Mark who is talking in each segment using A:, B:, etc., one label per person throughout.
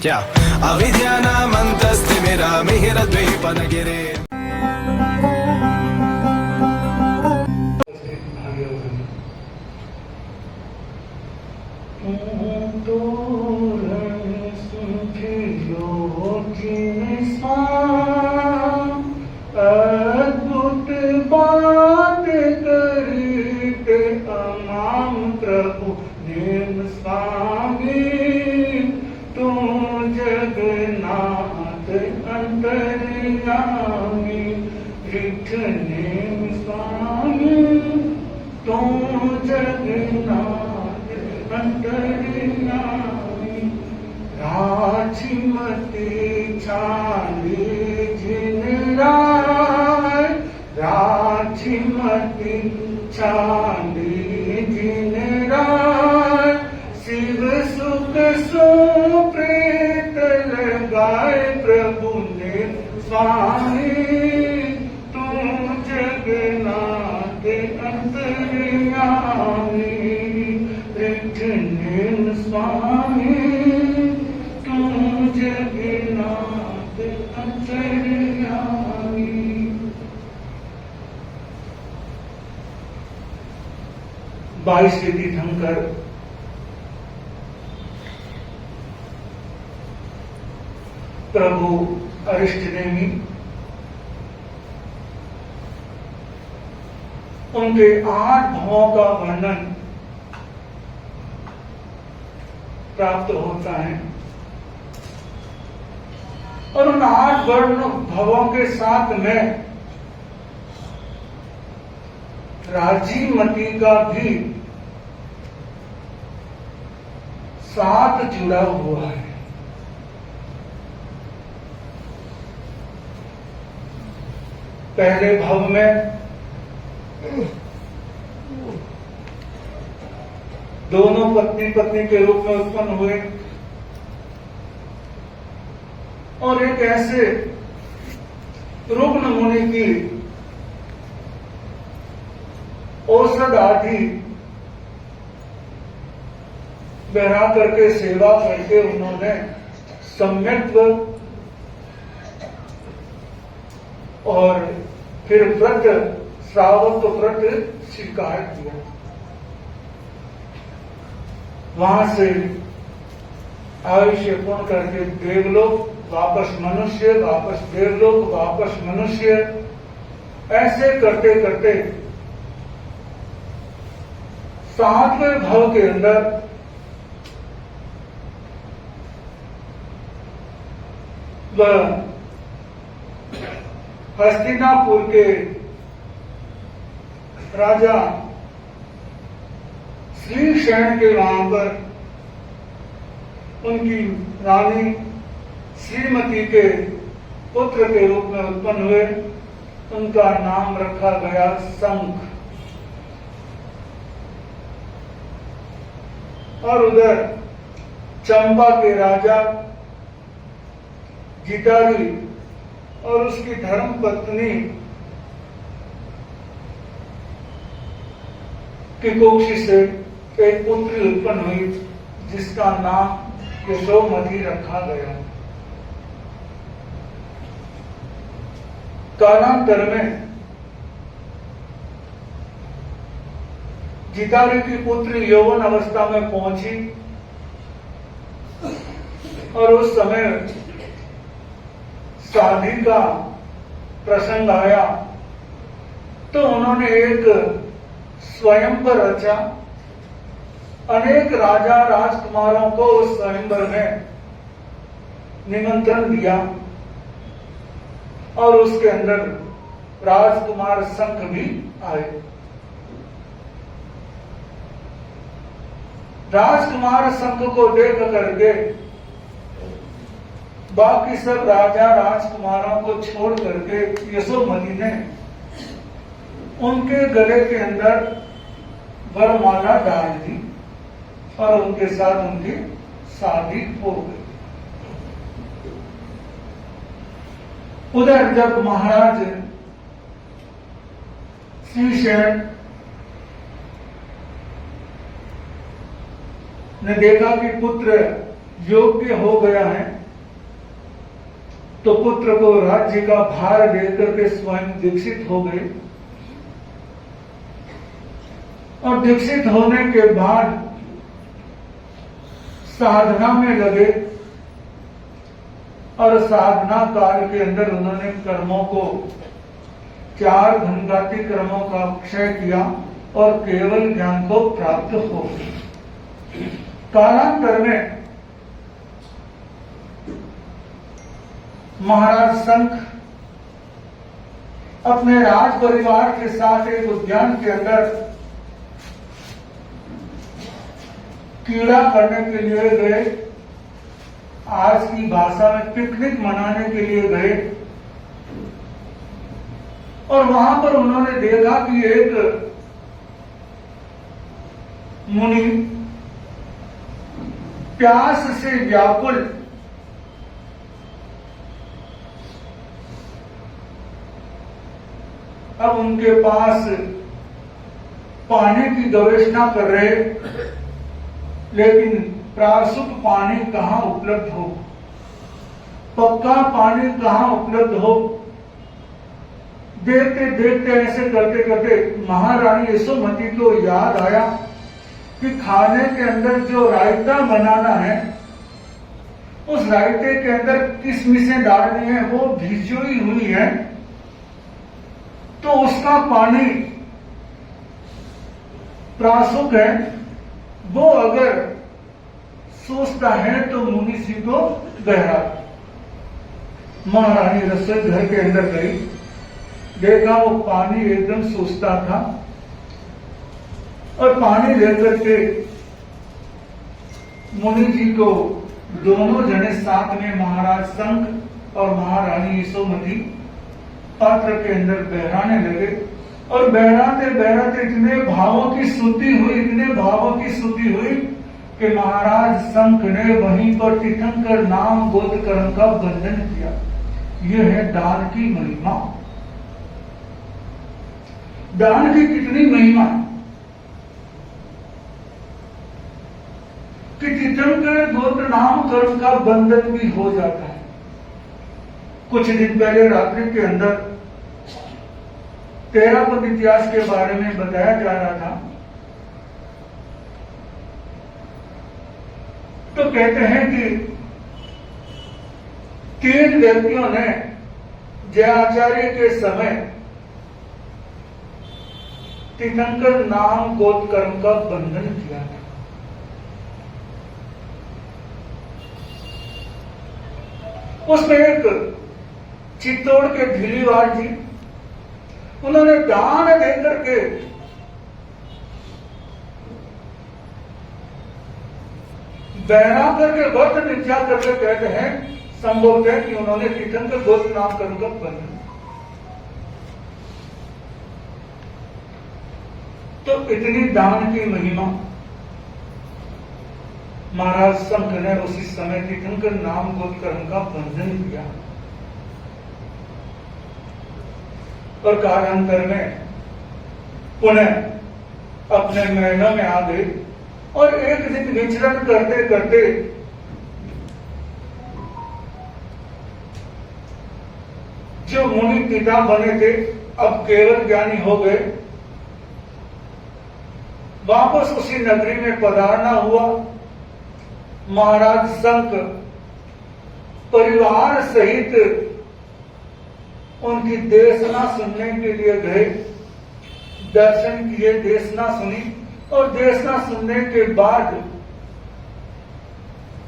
A: क्या अविद्यानामन्तस्तिमिरामिहिरद्वीपनगिरे
B: अद्भुत बात करते अमाम प्रभु नेम स्वामी तू जगन्नाथ अंतर्यामी रिठ नेम स्वामी तू जगन्नाथ अंतर्यामी राजमती चांदी जिन राय राजमती चांदी जिन राय शिव सुख सो प्रेत लगाए प्रभु ने स्वामी तू जगन्नाथ अंतर्यामी रिठनेन स्वामी तू जगन्नाथ अंतर्यामी। बाईस तीर्थंकर प्रभु अरिष्टनेमी उनके 8 भावों का वर्णन प्राप्त होता है और उन 8 वर्ण भावों के साथ में राजीमती का भी साथ जुड़ा हुआ है। पहले भाव में दोनों पत्नी पत्नी के रूप में उत्पन्न हुए और एक ऐसे रुग्ण मुनि की औषध आदि बहरा करके सेवा करके उन्होंने सम्यक्त्व और फिर व्रत श्रावक व्रत स्वीकार किया। वहां से आयुष्य पूर्ण करके देवलोक वापस मनुष्य वापस देवलोक वापस मनुष्य ऐसे करते करते 7वें भाव के अंदर वह हस्तिनापुर के राजा श्रीशैन के वहां पर उनकी रानी श्रीमती के पुत्र के रूप में उत्पन्न हुए। उनका नाम रखा गया शंख। और उधर चंपा के राजा जितारी और उसकी धर्म पत्नी की कोखी से एक पुत्री उत्पन्न हुई जिसका नाम यशोमती रखा गया। कालांतर में जितारी की पुत्री यौवन अवस्था में पहुंची और उस समय शादी का प्रसंग आया तो उन्होंने एक स्वयंवर रचा। अनेक राजा राजकुमारों को उस स्वयंवर में निमंत्रण दिया और उसके अंदर राजकुमार शंख भी आए। राजकुमार शंख को देख करके बाकी सब राजा राजकुमारों को छोड़ करके यशोमती ने उनके गले के अंदर वरमाला डाल दी और उनके साथ उनकी शादी हो गई। उधर जब महाराज श्रीशैन ने देखा कि पुत्र योग्य हो गया है तो पुत्र को राज्य का भार देकर के स्वयं दीक्षित हो गए और दीक्षित होने के बाद साधना में लगे और साधना काल के अंदर उन्होंने कर्मों को 4 घनघाती कर्मों का क्षय किया और केवल ज्ञान को प्राप्त हो गए। कालांतर में महाराज शंख अपने राज परिवार के साथ एक उद्यान के अंदर कीड़ा करने के लिए गए। आज की भाषा में पिकनिक मनाने के लिए गए और वहां पर उन्होंने देखा कि एक मुनि प्यास से व्याकुल अब उनके पास पानी की गवेषणा कर रहे, लेकिन प्रासुक पानी कहां उपलब्ध हो, पक्का पानी कहां उपलब्ध हो। देखते देखते ऐसे करते करते महारानी यशोमती को याद आया कि खाने के अंदर जो रायता बनाना है, उस रायते के अंदर किशमिशें डालनी है, वो भिजोई हुई है, तो उसका पानी प्रासुक है, वो अगर सोचता है तो मुनि जी को गहरा। महारानी रसोई घर के अंदर गई, देखा वो पानी एकदम सोचता था और पानी लेकर के मुनि जी को दोनों जने साथ में महाराज शंख और महारानी यशोमती पात्र के अंदर बहराने लगे और बहराते बहराते इतने भावों की स्तुति हुई कि महाराज शंख ने वहीं पर तीर्थंकर नाम गोत्रकर्म का बंधन किया। यह है दान की महिमा। दान की कितनी महिमा कि तीर्थंकर गोत्र नाम कर्म का बंधन भी हो जाता है। कुछ दिन पहले रात्रि के अंदर तेरापंथ इतिहास के बारे में बताया जा रहा था, तो कहते हैं कि 3 व्यक्तियों ने जयाचार्य के समय तीर्थंकर नाम गोत्र कर्म का बंधन किया था। उसमें एक चित्तौड़ के ढीलीवाल जी, उन्होंने दान देकर के बहरा करके व्रत निष्ठा करके कहते हैं संभव है कि उन्होंने तीर्थंकर गोत्र नाम कर्म का बंधन। तो इतनी दान की महिमा महाराज शंख ने उसी समय तीर्थंकर नाम गोत्र कर्म का बंधन किया और कालांतर में पुनः अपने महलों में आ गए और एक दिन विचरण करते करते जो मुनि पिता बने थे अब केवल ज्ञानी हो गए, वापस उसी नगरी में पधारना हुआ। महाराज शंख परिवार सहित उनकी देशना सुनने के लिए गए, दर्शन किए, देशना सुनी और देशना सुनने के बाद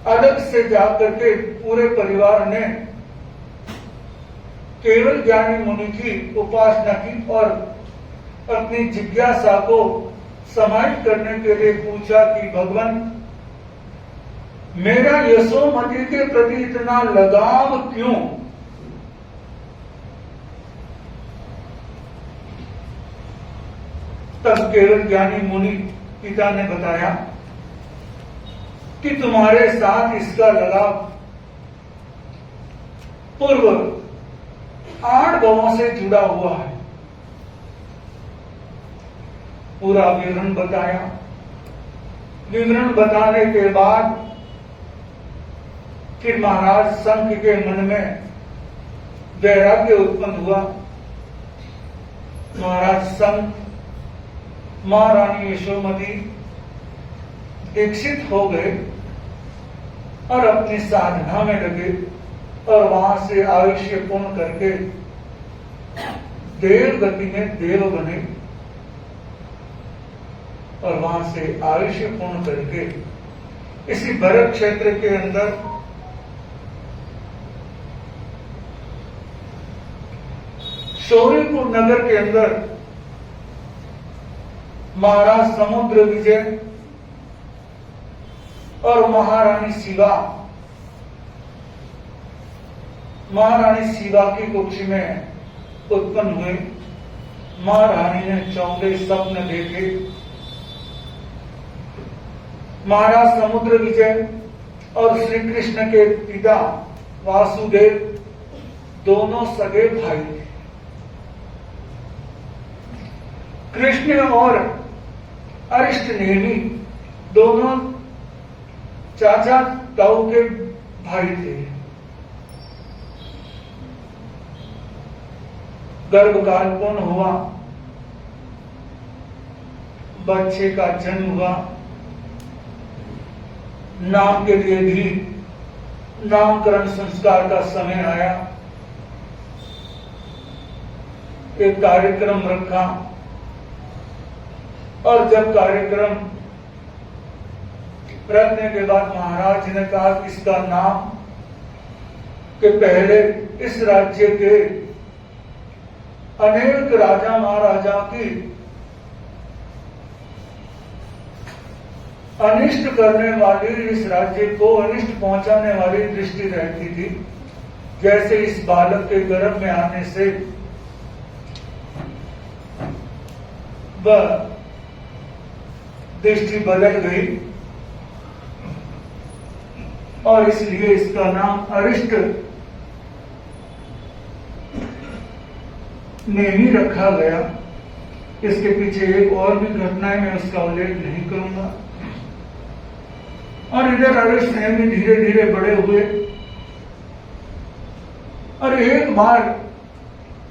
B: अलग से जाकर के पूरे परिवार ने केवल ज्ञानी मुनि की उपासना की और अपनी जिज्ञासा को समाहित करने के लिए पूछा कि भगवान, मेरा यशोमती के प्रति इतना लगाव क्यों? तब केवल ज्ञानी मुनि पिता ने बताया कि तुम्हारे साथ इसका लगाव पूर्व 8 भवों से जुड़ा हुआ है। पूरा विवरण बताया। विवरण बताने के बाद फिर महाराज शंख के मन में वैराग्य उत्पन्न हुआ। महाराज संत, महारानी यशोमती दीक्षित हो गए और अपनी साधना में लगे और वहां से आयुष्य पूर्ण करके देव गति में देव बने और वहां से आयुष्य पूर्ण करके इसी भरत क्षेत्र के अंदर शौर्यपुर नगर के अंदर महाराज समुद्र विजय और महारानी शिवा की कुक्षी में उत्पन्न हुए। महारानी ने 14 स्वप्न देखे। महाराज समुद्र विजय और श्री कृष्ण के पिता वासुदेव दोनों सगे भाई थे। कृष्ण और अरिष्टनेमि दोनों चाचा ताऊ के भाई थे। गर्भकाल पूर्ण हुआ, बच्चे का जन्म हुआ। नाम के लिए भी नामकरण संस्कार का समय आया। एक कार्यक्रम रखा और जब कार्यक्रम रखने के बाद महाराज ने कहा कि इसका नाम के पहले इस राज्य के अनेक राजा महाराजा की अनिष्ट करने वाली, इस राज्य को अनिष्ट पहुंचाने वाली दृष्टि रहती थी। जैसे इस बालक के गर्भ में आने से वह दृष्टि बदल गई और इसलिए इसका नाम अरिष्ट नेमी रखा गया। इसके पीछे एक और भी घटना है, मैं उसका उल्लेख नहीं करूंगा। और इधर अरिष्ट नेमी धीरे धीरे बड़े हुए और एक बार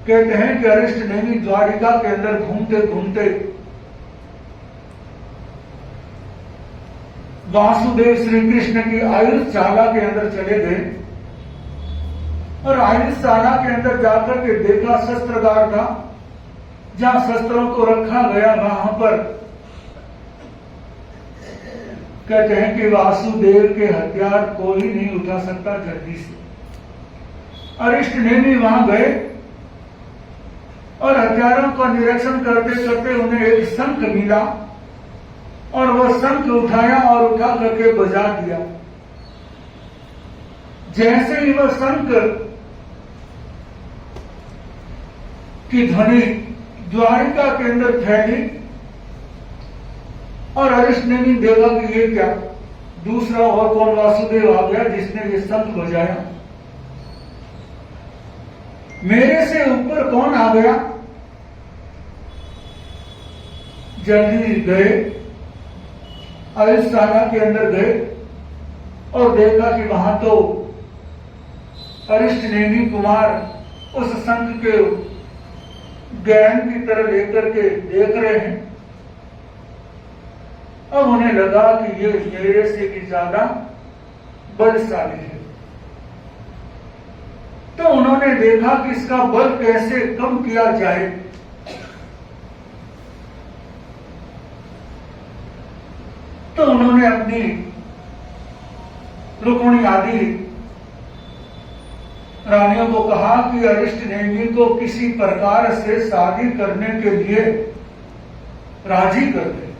B: कहते हैं कि अरिष्ट नेमी द्वारिका के अंदर घूमते घूमते वासुदेव श्री कृष्ण की आयुषशाला के अंदर चले गए और आयुषशाला के अंदर जाकर के देखा शस्त्रागार था, जहां शस्त्रों को रखा गया। वहां पर कहते हैं कि वासुदेव के हथियार कोई नहीं उठा सकता जल्दी से। अरिष्ट नेमी वहां गए और हथियारों का निरीक्षण करते करते उन्हें एक शंख मिला और वह शंख उठाया और उठा करके बजा दिया। जैसे ही वह शंख की ध्वनि द्वारिका के अंदर फैली और अरिष्ट ने भी देखा कि ये क्या, दूसरा और कौन वासुदेव आ गया जिसने ये शंख बजाया। मेरे से ऊपर कौन आ गया। जल्दी गए, आयुषशाला के अंदर गए और देखा कि वहां तो अरिष्ट नेमी कुमार उस शंख के ज्ञान की तरह लेकर के देख रहे हैं। अब उन्हें लगा कि ये मेरे से भी ज्यादा बलशाली है, तो उन्होंने देखा कि इसका बल कैसे कम किया जाए। तो उन्होंने अपनी रुक्मिणी आदि रानियों को कहा कि अरिष्ट नेमी को किसी प्रकार से शादी करने के लिए राजी कर दे।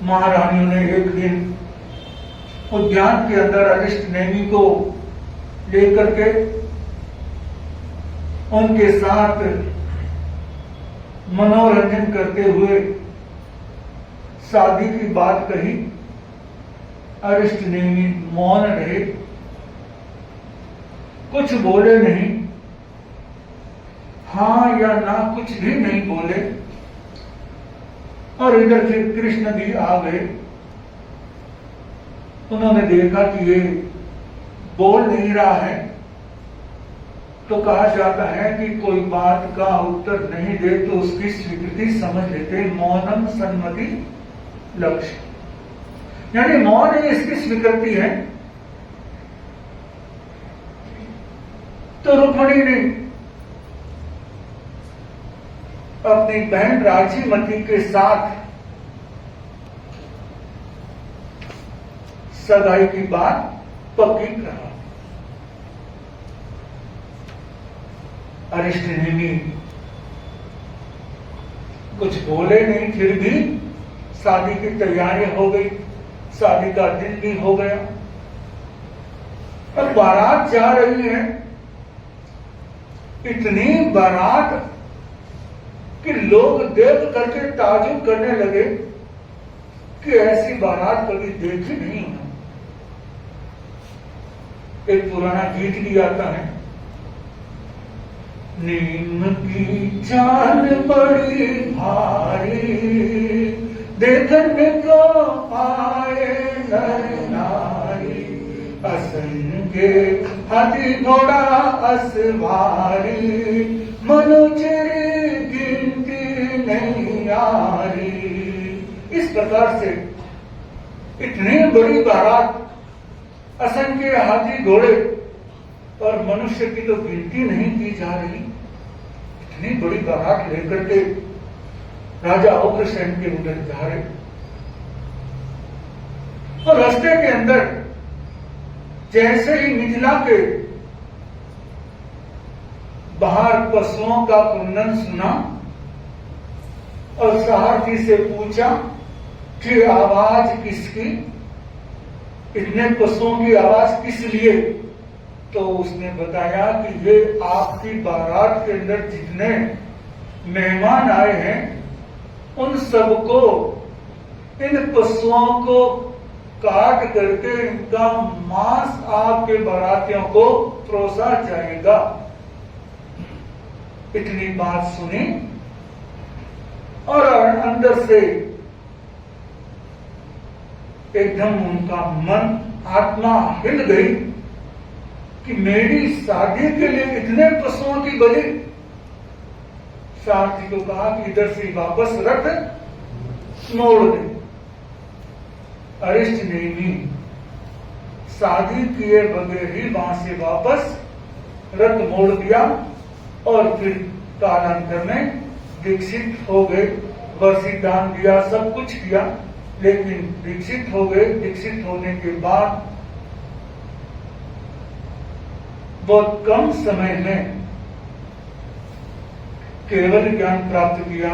B: महारानियों ने एक दिन उद्यान के अंदर अरिष्ट नेमी को लेकर के उनके साथ मनोरंजन करते हुए शादी की बात कही। अरिष्ट नेमी मौन रहे, कुछ बोले नहीं, हां या ना कुछ भी नहीं बोले। और इधर फिर कृष्ण भी आ गए। उन्होंने देखा कि ये बोल नहीं रहा है, तो कहा जाता है कि कोई बात का उत्तर नहीं दे तो उसकी स्वीकृति समझ लेते, मौनम सन्मति लक्ष्य, यानी मौन ही इसकी स्वीकृति है। तो रुक्मिणी ने अपनी बहन राजीमती के साथ सगाई की बात पक्की करा। अरिष्टनेमी कुछ बोले नहीं, फिर भी शादी की तैयारी हो गई, शादी का दिन भी हो गया। अब बारात जा रही है, इतनी बारात कि लोग देख करके ताजुब करने लगे कि ऐसी बारात कभी देखी नहीं है। एक पुराना गीत भी आता है, नीम की जान बड़ी भारी, देखने को आए नर नारी, असंख्य हाथी घोड़ा असवारी, मनुचरी गिनती नहीं आ रही। इस प्रकार से इतनी बड़ी बारात, असंख्य हाथी घोड़े और मनुष्य की तो गिनती नहीं की जा रही, इतनी बड़ी बारात लेकर के राजा उग्रसेन के उधर जा रहे। और रास्ते के अंदर जैसे ही मिथिला के बाहर पशुओं का कुंदन सुना और सारथी से पूछा कि आवाज किसकी, इतने पशुओं की आवाज किस लिए? तो उसने बताया कि ये आपकी बारात के अंदर जितने मेहमान आए हैं उन सबको, इन पशुओं को काट करके इनका मांस आपके बारातियों को परोसा जाएगा। इतनी बात सुनी और अंदर से एकदम उनका मन, आत्मा हिल गई कि मेरी शादी के लिए इतने पशुओं की बलि। सारथी को कहा कि इधर से वापस रथ मोड़ दे। अरिष्टनेमी शादी किए बगैर ही वहां से वापस रथ मोड़ दिया और फिर कालांतर में दीक्षित हो गए। वर्षी दान दिया, सब कुछ किया, लेकिन दीक्षित हो गए। दीक्षित होने के बाद बहुत कम समय में केवल ज्ञान प्राप्त किया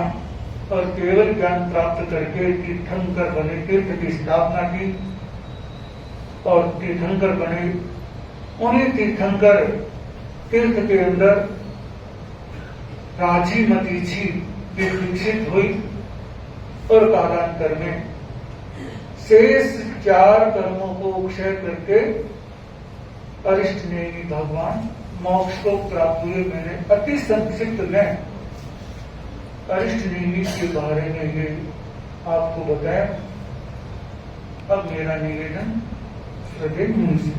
B: और केवल ज्ञान प्राप्त करके तीर्थंकर बने, तीर्थ की स्थापना की और तीर्थंकर बने। उन्हीं तीर्थंकर तीर्थ के अंदर राजीमती जी दीक्षित हुई और कालांतर में शेष 4 कर्मों को क्षय करके अरिष्टनेमी भगवान मोक्ष को प्राप्त हुए। मैंने अति संक्षिप्त में अरिष्टनेमी के बारे में ये आपको बताया। अब मेरा निवेदन श्रद्धेय मुनि से